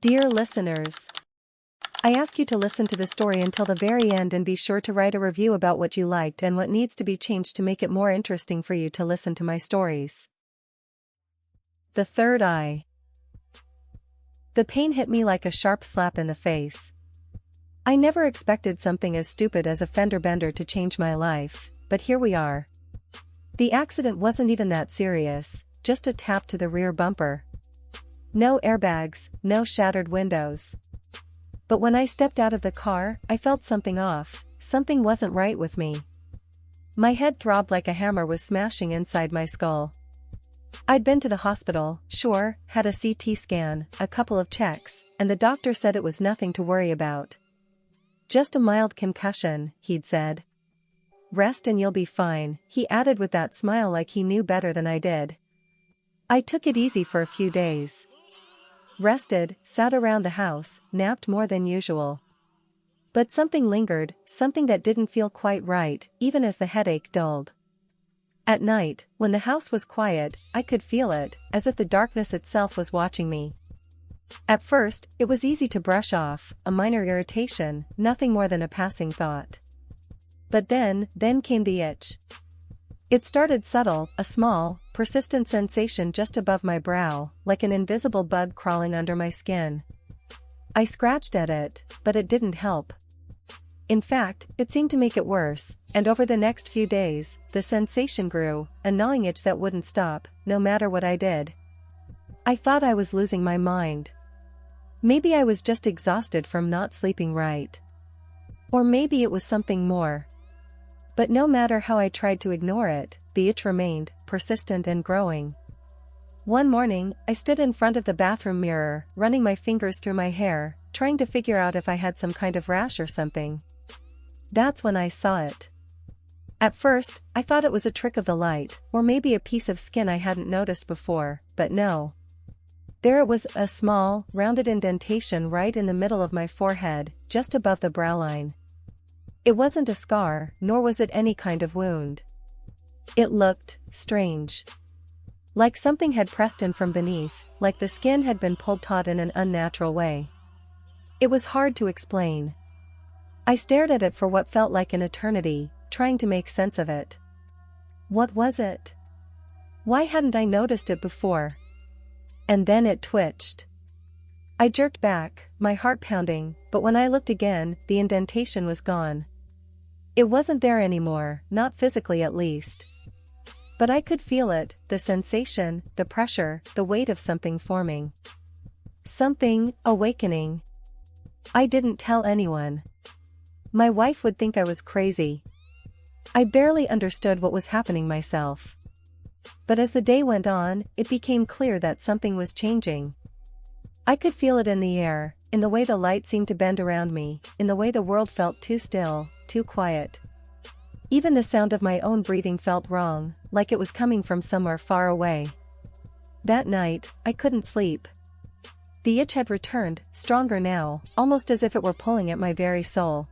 Dear listeners, I ask you to listen to the story until the very end and be sure to write a review about what you liked and what needs to be changed to make it more interesting for you to listen to my stories. The Third Eye. The pain hit me like a sharp slap in the face. I never expected something as stupid as a fender bender to change my life, but here we are. The accident wasn't even that serious, just a tap to the rear bumper. No airbags, no shattered windows. But when I stepped out of the car, I felt something off, something wasn't right with me. My head throbbed like a hammer was smashing inside my skull. I'd been to the hospital, sure, had a CT scan, a couple of checks, and the doctor said it was nothing to worry about. Just a mild concussion, he'd said. Rest and you'll be fine, he added with that smile like he knew better than I did. I took it easy for a few days. Rested, sat around the house, napped more than usual. But something lingered, something that didn't feel quite right, even as the headache dulled. At night, when the house was quiet, I could feel it, as if the darkness itself was watching me. At first, it was easy to brush off, a minor irritation, nothing more than a passing thought. But then came the itch. It started subtle, a small, persistent sensation just above my brow, like an invisible bug crawling under my skin. I scratched at it, but it didn't help. In fact, it seemed to make it worse, and over the next few days, the sensation grew, a gnawing itch that wouldn't stop, no matter what I did. I thought I was losing my mind. Maybe I was just exhausted from not sleeping right. Or maybe it was something more. But no matter how I tried to ignore it, the itch remained, persistent and growing. One morning, I stood in front of the bathroom mirror, running my fingers through my hair, trying to figure out if I had some kind of rash or something. That's when I saw it. At first, I thought it was a trick of the light, or maybe a piece of skin I hadn't noticed before, but no. There it was, a small, rounded indentation right in the middle of my forehead, just above the brow line. It wasn't a scar, nor was it any kind of wound. It looked strange. Like something had pressed in from beneath, like the skin had been pulled taut in an unnatural way. It was hard to explain. I stared at it for what felt like an eternity, trying to make sense of it. What was it? Why hadn't I noticed it before? And then it twitched. I jerked back, my heart pounding, but when I looked again, the indentation was gone. It wasn't there anymore, not physically at least. But I could feel it, the sensation, the pressure, the weight of something forming. Something, awakening. I didn't tell anyone. My wife would think I was crazy. I barely understood what was happening myself. But as the day went on, it became clear that something was changing. I could feel it in the air, in the way the light seemed to bend around me, in the way the world felt too still, too quiet. Even the sound of my own breathing felt wrong, like it was coming from somewhere far away. That night, I couldn't sleep. The itch had returned, stronger now, almost as if it were pulling at my very soul.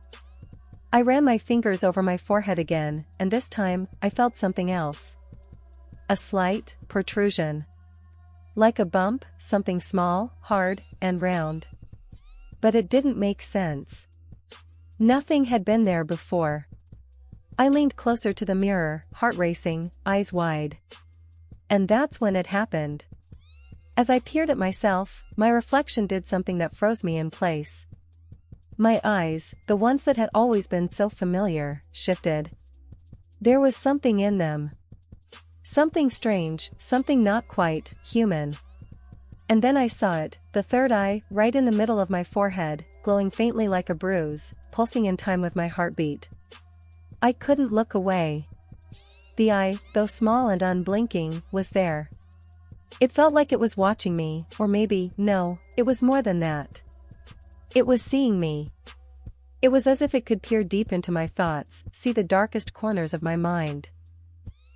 I ran my fingers over my forehead again, and this time, I felt something else. A slight protrusion. Like a bump, something small, hard, and round. But it didn't make sense. Nothing had been there before. I leaned closer to the mirror, heart racing, eyes wide. And that's when it happened. As I peered at myself, my reflection did something that froze me in place. My eyes, the ones that had always been so familiar, shifted. There was something in them. Something strange, something not quite human. And then I saw it, the third eye, right in the middle of my forehead, glowing faintly like a bruise, pulsing in time with my heartbeat. I couldn't look away. The eye, though small and unblinking, was there. It felt like it was watching me, or maybe, no, it was more than that. It was seeing me. It was as if it could peer deep into my thoughts, see the darkest corners of my mind.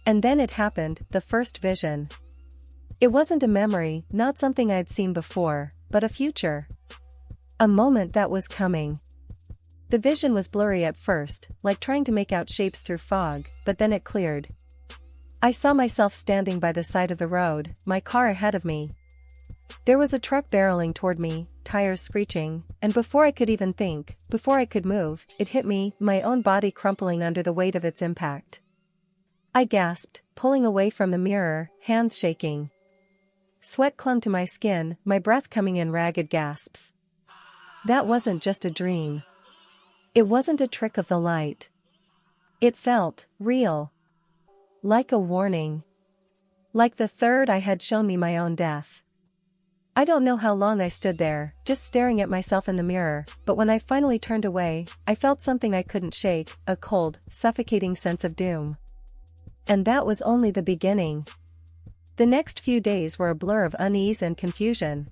And then it happened, the first vision. It wasn't a memory, not something I'd seen before, but a future. A moment that was coming. The vision was blurry at first, like trying to make out shapes through fog, but then it cleared. I saw myself standing by the side of the road, my car ahead of me. There was a truck barreling toward me, tires screeching, and before I could even think, before I could move, it hit me, my own body crumpling under the weight of its impact. I gasped, pulling away from the mirror, hands shaking. Sweat clung to my skin, my breath coming in ragged gasps. That wasn't just a dream. It wasn't a trick of the light. It felt real. Like a warning. Like the third eye had shown me my own death. I don't know how long I stood there, just staring at myself in the mirror, but when I finally turned away, I felt something I couldn't shake, a cold, suffocating sense of doom. And that was only the beginning. The next few days were a blur of unease and confusion.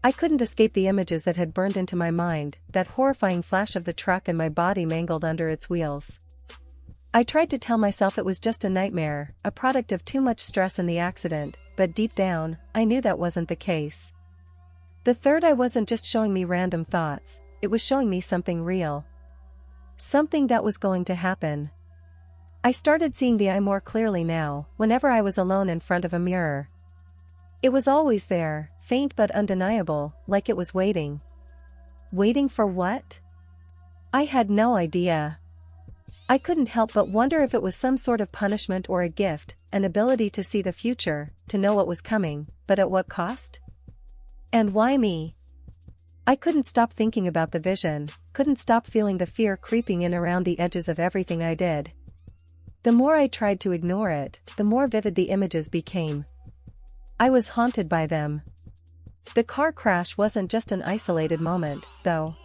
I couldn't escape the images that had burned into my mind, that horrifying flash of the truck and my body mangled under its wheels. I tried to tell myself it was just a nightmare, a product of too much stress in the accident, but deep down, I knew that wasn't the case. The third eye wasn't just showing me random thoughts, it was showing me something real. Something that was going to happen. I started seeing the eye more clearly now, whenever I was alone in front of a mirror. It was always there, faint but undeniable, like it was waiting. Waiting for what? I had no idea. I couldn't help but wonder if it was some sort of punishment or a gift, an ability to see the future, to know what was coming, but at what cost? And why me? I couldn't stop thinking about the vision, couldn't stop feeling the fear creeping in around the edges of everything I did. The more I tried to ignore it, the more vivid the images became. I was haunted by them. The car crash wasn't just an isolated moment, though.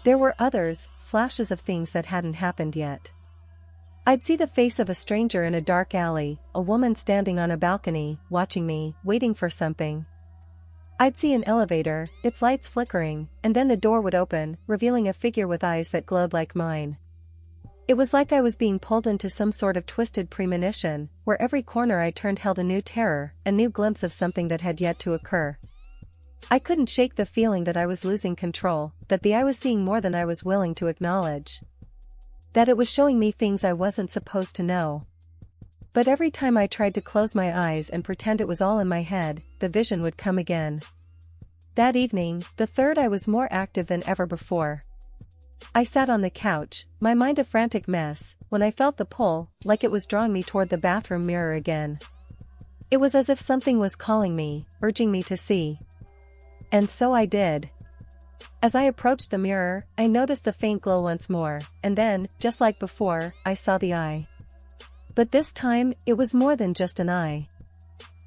There were others, flashes of things that hadn't happened yet. I'd see the face of a stranger in a dark alley, a woman standing on a balcony, watching me, waiting for something. I'd see an elevator, its lights flickering, and then the door would open, revealing a figure with eyes that glowed like mine. It was like I was being pulled into some sort of twisted premonition, where every corner I turned held a new terror, a new glimpse of something that had yet to occur. I couldn't shake the feeling that I was losing control, that the eye was seeing more than I was willing to acknowledge. That it was showing me things I wasn't supposed to know. But every time I tried to close my eyes and pretend it was all in my head, the vision would come again. That evening, the third eye was more active than ever before. I sat on the couch, my mind a frantic mess, when I felt the pull, like it was drawing me toward the bathroom mirror again. It was as if something was calling me, urging me to see. And so I did. As I approached the mirror, I noticed the faint glow once more, and then, just like before, I saw the eye. But this time, it was more than just an eye.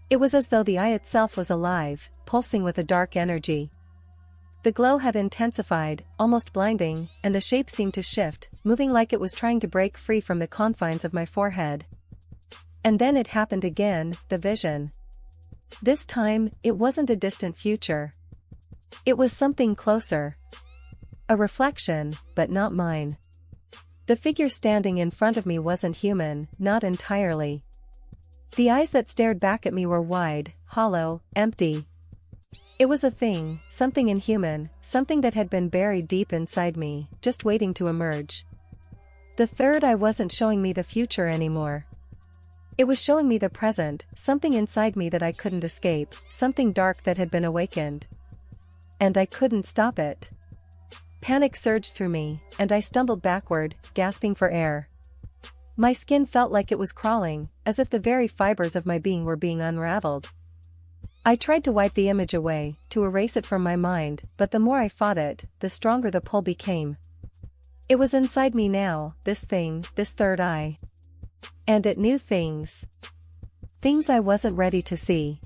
It was as though the eye itself was alive, pulsing with a dark energy. The glow had intensified, almost blinding, and the shape seemed to shift, moving like it was trying to break free from the confines of my forehead. And then it happened again, the vision. This time, it wasn't a distant future. It was something closer. A reflection, but not mine. The figure standing in front of me wasn't human, not entirely. The eyes that stared back at me were wide, hollow, empty. It was a thing, something inhuman, something that had been buried deep inside me, just waiting to emerge. The third eye wasn't showing me the future anymore. It was showing me the present, something inside me that I couldn't escape, something dark that had been awakened. And I couldn't stop it. Panic surged through me, and I stumbled backward, gasping for air. My skin felt like it was crawling, as if the very fibers of my being were being unraveled. I tried to wipe the image away, to erase it from my mind, but the more I fought it, the stronger the pull became. It was inside me now, this thing, this third eye. And it knew things. Things I wasn't ready to see.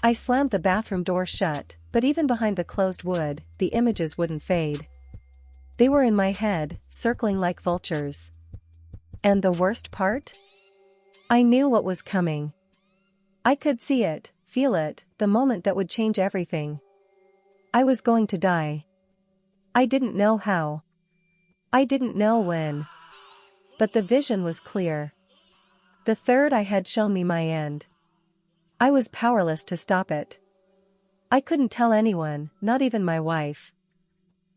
I slammed the bathroom door shut, but even behind the closed wood, the images wouldn't fade. They were in my head, circling like vultures. And the worst part? I knew what was coming. I could see it, feel it, the moment that would change everything. I was going to die. I didn't know how. I didn't know when. But the vision was clear. The third eye had shown me my end. I was powerless to stop it. I couldn't tell anyone, not even my wife.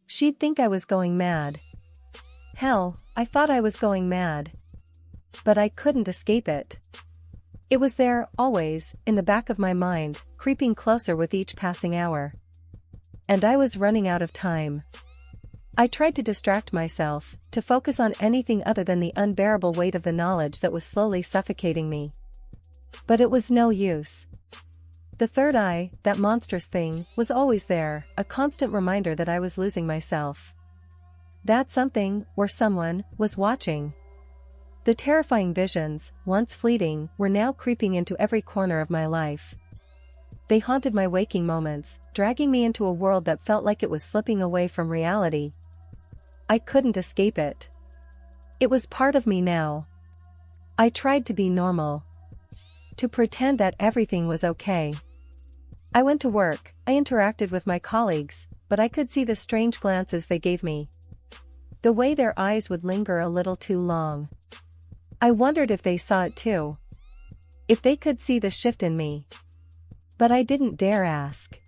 She'd think I was going mad. Hell, I thought I was going mad. But I couldn't escape it. It was there, always, in the back of my mind, creeping closer with each passing hour. And I was running out of time. I tried to distract myself, to focus on anything other than the unbearable weight of the knowledge that was slowly suffocating me. But it was no use. The third eye, that monstrous thing, was always there, a constant reminder that I was losing myself. That something, or someone, was watching. The terrifying visions, once fleeting, were now creeping into every corner of my life. They haunted my waking moments, dragging me into a world that felt like it was slipping away from reality. I couldn't escape it. It was part of me now. I tried to be normal. To pretend that everything was okay. I went to work, I interacted with my colleagues, but I could see the strange glances they gave me. The way their eyes would linger a little too long. I wondered if they saw it too. If they could see the shift in me. But I didn't dare ask.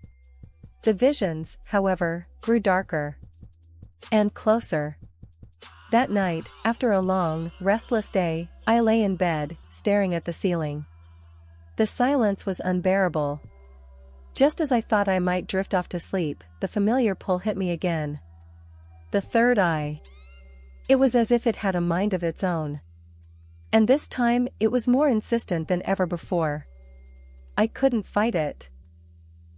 The visions, however, grew darker. And closer. That night, after a long, restless day, I lay in bed, staring at the ceiling. The silence was unbearable. Just as I thought I might drift off to sleep, the familiar pull hit me again. The third eye. It was as if it had a mind of its own. And this time, it was more insistent than ever before. I couldn't fight it.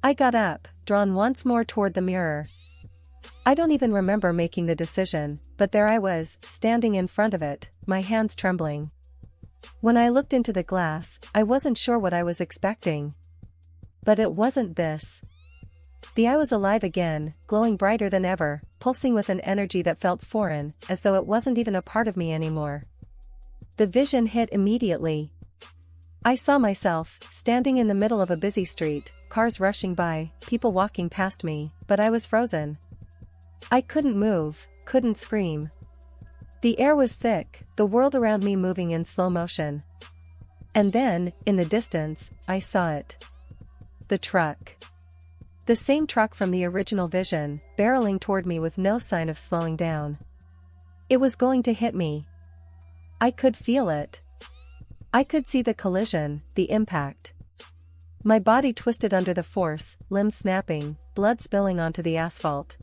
I got up, drawn once more toward the mirror. I don't even remember making the decision, but there I was, standing in front of it, my hands trembling. When I looked into the glass, I wasn't sure what I was expecting. But it wasn't this. The eye was alive again, glowing brighter than ever, pulsing with an energy that felt foreign, as though it wasn't even a part of me anymore. The vision hit immediately. I saw myself, standing in the middle of a busy street, cars rushing by, people walking past me, but I was frozen. I couldn't move, couldn't scream. The air was thick, the world around me moving in slow motion. And then, in the distance, I saw it. The truck. The same truck from the original vision, barreling toward me with no sign of slowing down. It was going to hit me. I could feel it. I could see the collision, the impact. My body twisted under the force, limbs snapping, blood spilling onto the asphalt.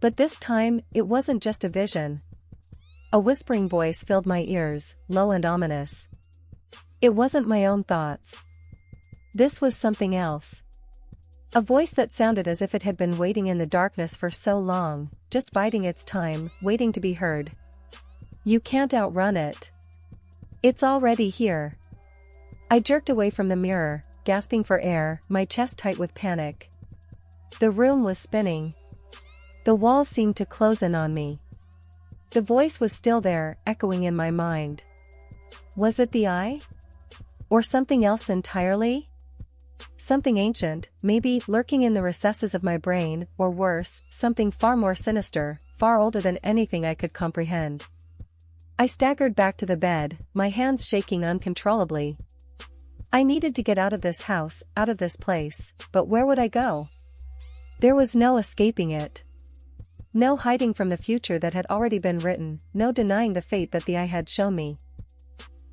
But this time, it wasn't just a vision. A whispering voice filled my ears, low and ominous. It wasn't my own thoughts. This was something else. A voice that sounded as if it had been waiting in the darkness for so long, just biding its time, waiting to be heard. You can't outrun it. It's already here. I jerked away from the mirror, gasping for air, my chest tight with panic. The room was spinning. The walls seemed to close in on me. The voice was still there, echoing in my mind. Was it the eye? Or something else entirely? Something ancient, maybe, lurking in the recesses of my brain, or worse, something far more sinister, far older than anything I could comprehend. I staggered back to the bed, my hands shaking uncontrollably. I needed to get out of this house, out of this place, but where would I go? There was no escaping it. No hiding from the future that had already been written, no denying the fate that the eye had shown me.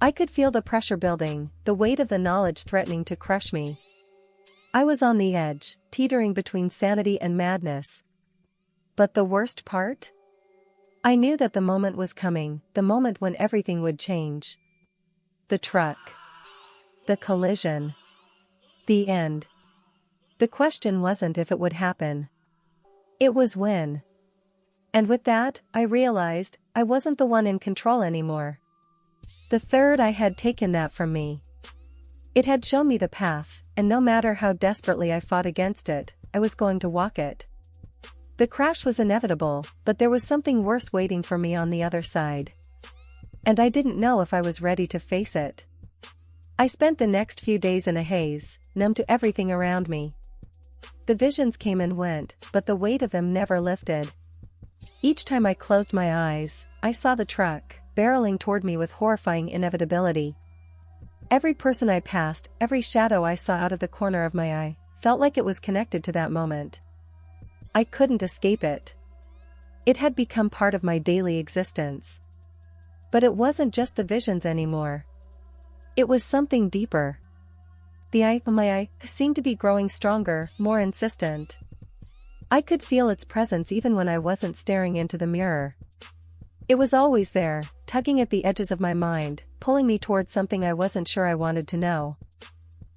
I could feel the pressure building, the weight of the knowledge threatening to crush me. I was on the edge, teetering between sanity and madness. But the worst part? I knew that the moment was coming, the moment when everything would change. The truck. The collision. The end. The question wasn't if it would happen. It was when. And with that, I realized, I wasn't the one in control anymore. The third eye had taken that from me. It had shown me the path, and no matter how desperately I fought against it, I was going to walk it. The crash was inevitable, but there was something worse waiting for me on the other side. And I didn't know if I was ready to face it. I spent the next few days in a haze, numb to everything around me. The visions came and went, but the weight of them never lifted. Each time I closed my eyes, I saw the truck, barreling toward me with horrifying inevitability. Every person I passed, every shadow I saw out of the corner of my eye, felt like it was connected to that moment. I couldn't escape it. It had become part of my daily existence. But it wasn't just the visions anymore. It was something deeper. The eye on my eye seemed to be growing stronger, more insistent. I could feel its presence even when I wasn't staring into the mirror. It was always there, tugging at the edges of my mind, pulling me towards something I wasn't sure I wanted to know.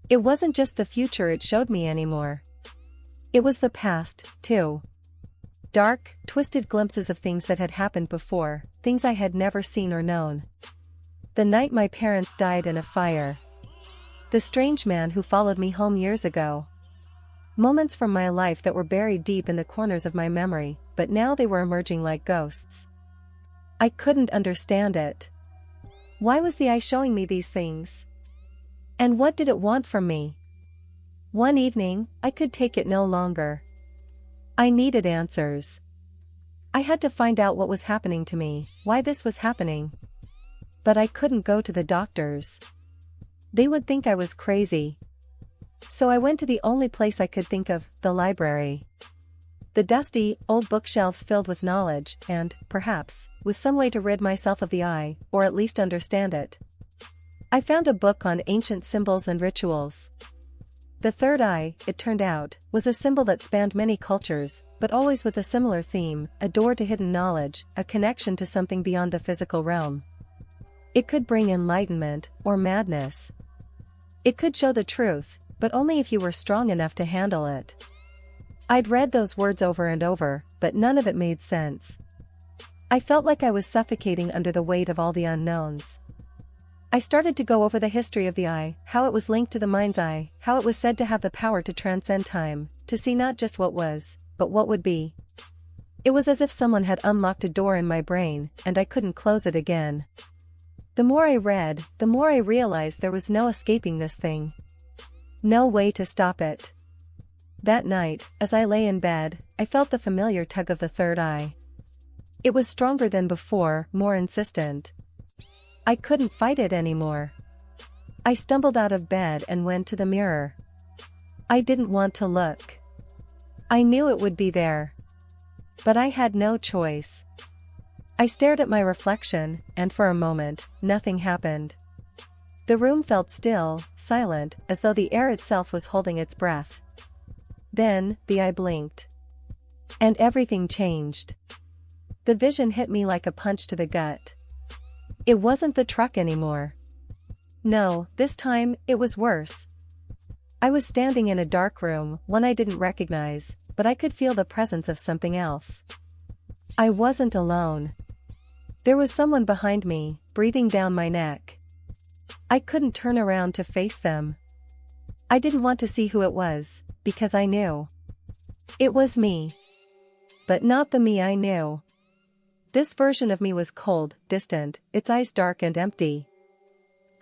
It wasn't just the future it showed me anymore. It was the past, too. Dark, twisted glimpses of things that had happened before, things I had never seen or known. The night my parents died in a fire. The strange man who followed me home years ago. Moments from my life that were buried deep in the corners of my memory, but now they were emerging like ghosts. I couldn't understand it. Why was the eye showing me these things? And what did it want from me? One evening, I could take it no longer. I needed answers. I had to find out what was happening to me, why this was happening. But I couldn't go to the doctors. They would think I was crazy. So I went to the only place I could think of, the library. The dusty, old bookshelves filled with knowledge and, perhaps, with some way to rid myself of the eye, or at least understand it. I found a book on ancient symbols and rituals. The third eye, it turned out, was a symbol that spanned many cultures, but always with a similar theme, a door to hidden knowledge, a connection to something beyond the physical realm. It could bring enlightenment, or madness. It could show the truth, but only if you were strong enough to handle it. I'd read those words over and over, but none of it made sense. I felt like I was suffocating under the weight of all the unknowns. I started to go over the history of the eye, how it was linked to the mind's eye, how it was said to have the power to transcend time, to see not just what was, but what would be. It was as if someone had unlocked a door in my brain, and I couldn't close it again. The more I read, the more I realized there was no escaping this thing. No way to stop it. That night, as I lay in bed, I felt the familiar tug of the third eye. It was stronger than before, more insistent. I couldn't fight it anymore. I stumbled out of bed and went to the mirror. I didn't want to look. I knew it would be there. But I had no choice. I stared at my reflection, and for a moment, nothing happened. The room felt still, silent, as though the air itself was holding its breath. Then, the eye blinked. And everything changed. The vision hit me like a punch to the gut. It wasn't the truck anymore. No, this time, it was worse. I was standing in a dark room, one I didn't recognize, but I could feel the presence of something else. I wasn't alone. There was someone behind me, breathing down my neck. I couldn't turn around to face them. I didn't want to see who it was, because I knew. It was me. But not the me I knew. This version of me was cold, distant, its eyes dark and empty.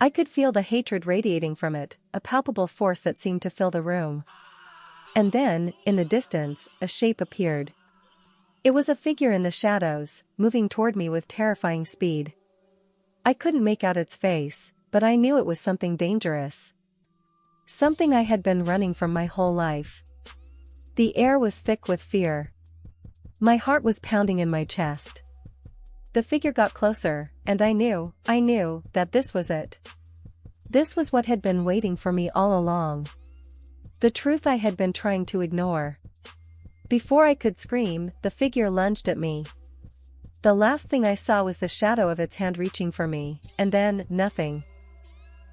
I could feel the hatred radiating from it, a palpable force that seemed to fill the room. And then, in the distance, a shape appeared. It was a figure in the shadows, moving toward me with terrifying speed. I couldn't make out its face, but I knew it was something dangerous. Something I had been running from my whole life. The air was thick with fear. My heart was pounding in my chest. The figure got closer, and I knew that this was it. This was what had been waiting for me all along. The truth I had been trying to ignore. Before I could scream, the figure lunged at me. The last thing I saw was the shadow of its hand reaching for me, and then, nothing.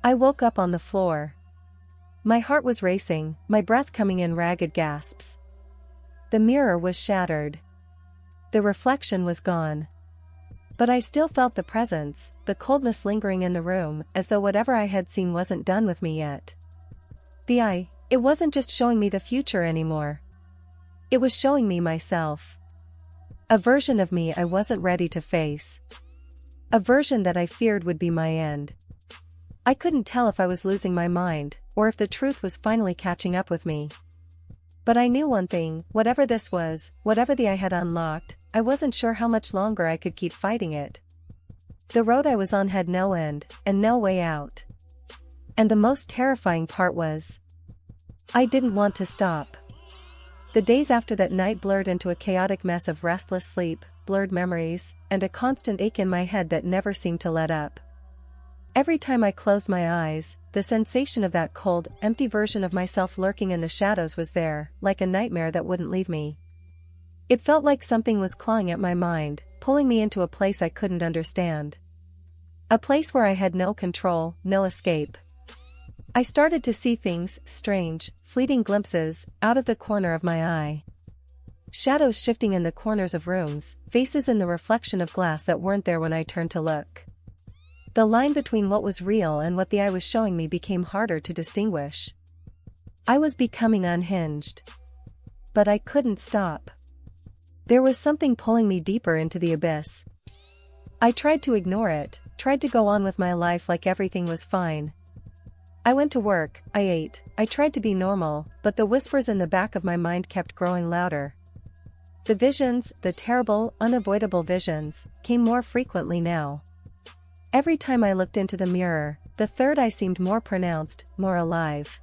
I woke up on the floor. My heart was racing, my breath coming in ragged gasps. The mirror was shattered. The reflection was gone. But I still felt the presence, the coldness lingering in the room, as though whatever I had seen wasn't done with me yet. The eye, it wasn't just showing me the future anymore. It was showing me myself. A version of me I wasn't ready to face. A version that I feared would be my end. I couldn't tell if I was losing my mind, or if the truth was finally catching up with me. But I knew one thing, whatever this was, whatever the eye had unlocked, I wasn't sure how much longer I could keep fighting it. The road I was on had no end, and no way out. And the most terrifying part was, I didn't want to stop. The days after that night blurred into a chaotic mess of restless sleep, blurred memories, and a constant ache in my head that never seemed to let up. Every time I closed my eyes, the sensation of that cold, empty version of myself lurking in the shadows was there, like a nightmare that wouldn't leave me. It felt like something was clawing at my mind, pulling me into a place I couldn't understand. A place where I had no control, no escape. I started to see things, strange, fleeting glimpses, out of the corner of my eye. Shadows shifting in the corners of rooms, faces in the reflection of glass that weren't there when I turned to look. The line between what was real and what the eye was showing me became harder to distinguish. I was becoming unhinged. But I couldn't stop. There was something pulling me deeper into the abyss. I tried to ignore it, tried to go on with my life like everything was fine. I went to work, I ate, I tried to be normal, but the whispers in the back of my mind kept growing louder. The visions, the terrible, unavoidable visions, came more frequently now. Every time I looked into the mirror, the third eye seemed more pronounced, more alive.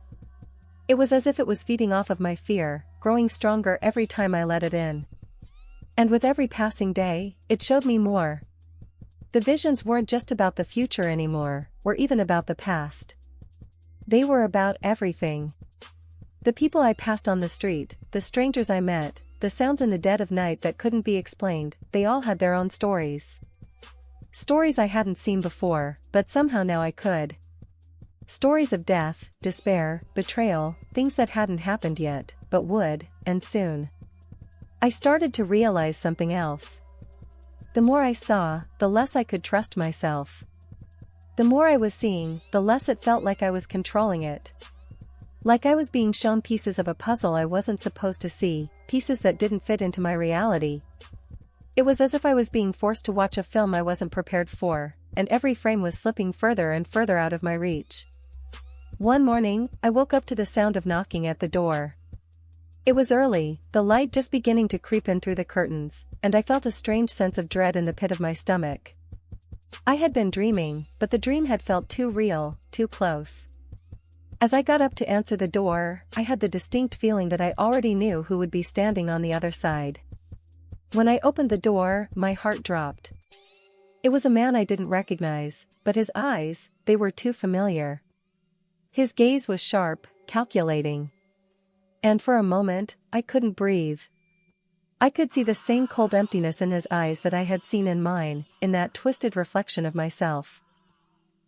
It was as if it was feeding off of my fear, growing stronger every time I let it in. And with every passing day, it showed me more. The visions weren't just about the future anymore, or even about the past. They were about everything. The people I passed on the street, the strangers I met, the sounds in the dead of night that couldn't be explained, they all had their own stories. Stories I hadn't seen before, but somehow now I could. Stories of death, despair, betrayal, things that hadn't happened yet, but would, and soon. I started to realize something else. The more I saw, the less I could trust myself. The more I was seeing, the less it felt like I was controlling it. Like I was being shown pieces of a puzzle I wasn't supposed to see, pieces that didn't fit into my reality. It was as if I was being forced to watch a film I wasn't prepared for, and every frame was slipping further and further out of my reach. One morning, I woke up to the sound of knocking at the door. It was early, the light just beginning to creep in through the curtains, and I felt a strange sense of dread in the pit of my stomach. I had been dreaming, but the dream had felt too real, too close. As I got up to answer the door, I had the distinct feeling that I already knew who would be standing on the other side. When I opened the door, my heart dropped. It was a man I didn't recognize, but his eyes, they were too familiar. His gaze was sharp, calculating. And for a moment, I couldn't breathe. I could see the same cold emptiness in his eyes that I had seen in mine, in that twisted reflection of myself.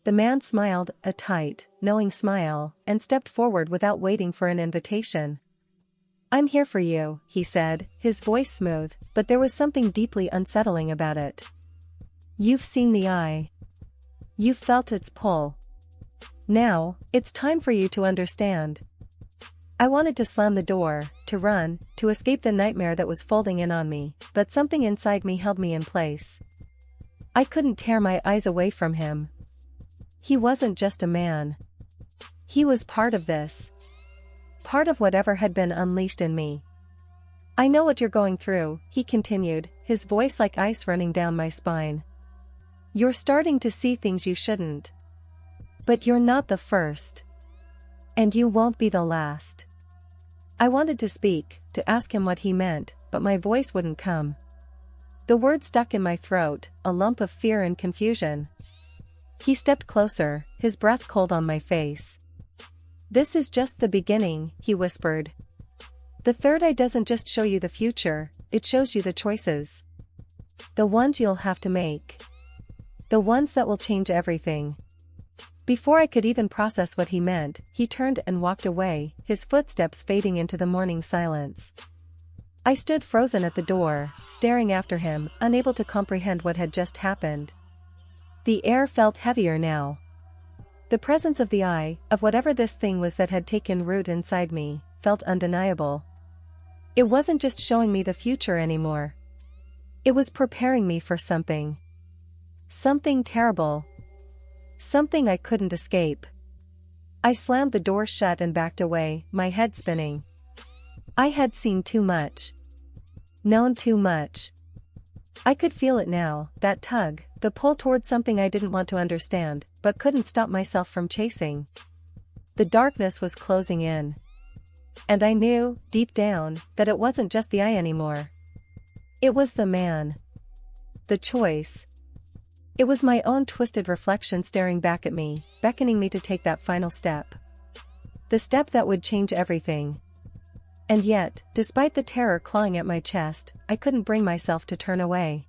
The man smiled, a tight, knowing smile, and stepped forward without waiting for an invitation. "I'm here for you," he said, his voice smooth, but there was something deeply unsettling about it. "You've seen the eye. You've felt its pull. Now, it's time for you to understand." I wanted to slam the door, to run, to escape the nightmare that was folding in on me, but something inside me held me in place. I couldn't tear my eyes away from him. He wasn't just a man. He was part of this. Part of whatever had been unleashed in me. "I know what you're going through," he continued, his voice like ice running down my spine. "You're starting to see things you shouldn't. But you're not the first. And you won't be the last." I wanted to speak, to ask him what he meant, but my voice wouldn't come. The words stuck in my throat, a lump of fear and confusion. He stepped closer, his breath cold on my face. "This is just the beginning," he whispered. "The third eye doesn't just show you the future, it shows you the choices. The ones you'll have to make. The ones that will change everything." Before I could even process what he meant, he turned and walked away, his footsteps fading into the morning silence. I stood frozen at the door, staring after him, unable to comprehend what had just happened. The air felt heavier now. The presence of the eye, of whatever this thing was that had taken root inside me, felt undeniable. It wasn't just showing me the future anymore. It was preparing me for something. Something terrible. Something I couldn't escape. I slammed the door shut and backed away, my head spinning. I had seen too much. Known too much. I could feel it now, that tug, the pull towards something I didn't want to understand, but couldn't stop myself from chasing. The darkness was closing in. And I knew, deep down, that it wasn't just the eye anymore. It was the man. The choice. It was my own twisted reflection staring back at me, beckoning me to take that final step. The step that would change everything. And yet, despite the terror clawing at my chest, I couldn't bring myself to turn away.